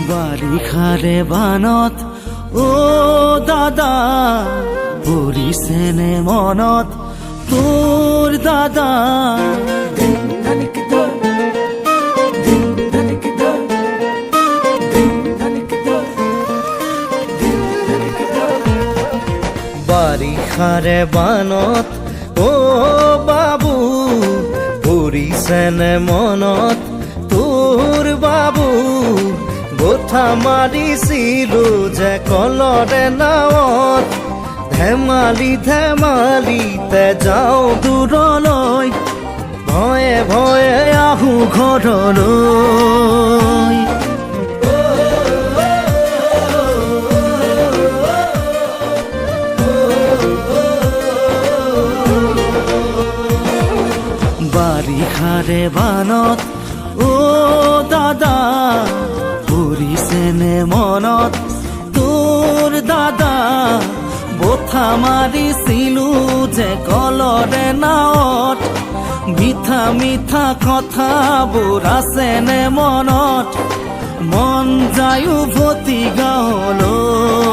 বাৰিষাৰে বানত অ দাদা পৰিছেনে মনত তোৰ দাদা বাৰিষাৰে বানত অ বাবু পৰিছেনে মনত তোৰ বাবু গোঠা মাৰিছিলো যে কলৰে নাৱত ধেমালি ধেমালিতে যাওঁ দূৰলৈ ভয়ে ভয়ে আহোঁ ঘৰলৈ বাৰিষাৰে বানত অ দাদা পৰিছেনে মনত তোৰ দাদা বঠা মাৰিছিলো যে কলৰে নাৱত মিঠা মিঠা কথাবোৰ আছেনে মনত মন যায় উভতি গাঁৱলৈ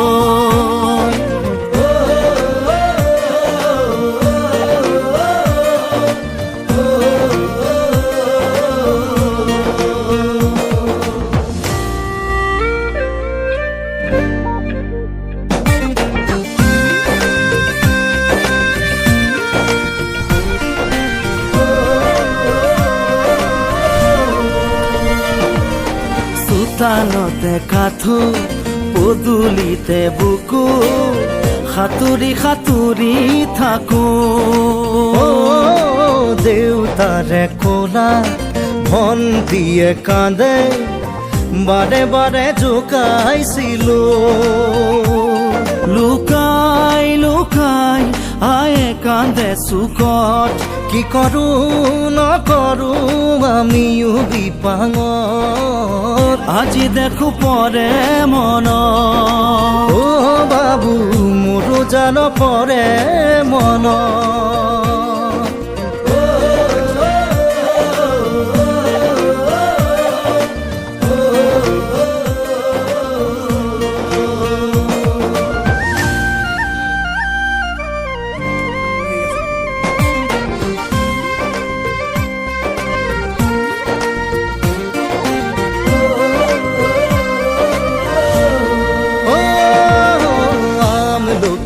চোতালতে কাঠো পদূলিতে বুকু সাঁতুৰি সাঁতুৰি থাকো দেউতাৰে কোলা ভণ্টিয়ে কান্দে বাৰে বাৰে জোকাইছিলো লুকাই লুকাই আয়ে কান্দে চুকত কি কৰো নকৰো আমিও বিপাঙত আজি দেখো পৰে মন অ বাবু মোৰো জান পৰে মন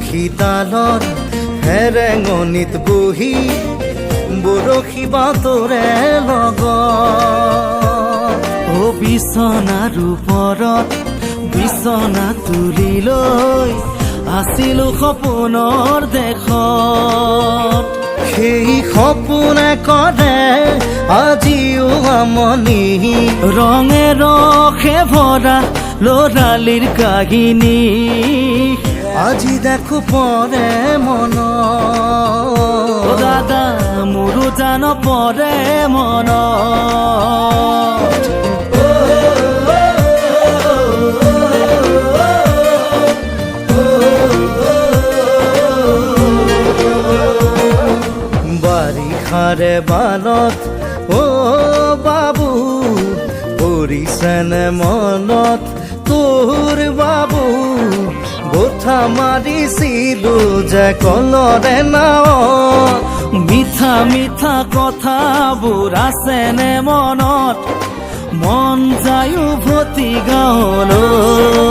শীতালত হেৰেঙনিত বহি বৰশী বাতৰে লগত অ বিছনাৰ ওপৰত বিছনা তুলি লৈ আছিলো সপোনৰ দেশত সেই সপোনে কৰে আজিও আমনি ৰঙে ৰসে ভৰা ল'ৰালিৰ কাহিনী আজি দেখো পৰে মন দাদা মোৰো জান পৰে মন বাৰিষাৰে বানত অ বাবু পৰিছেনে মনত তোৰ বাবু গোঠা মাৰিছিলো যে কলৰে নাৱত মিঠা মিঠা কথাবোৰ আছেনে মনত মন যায় উভতি গাঁৱলৈ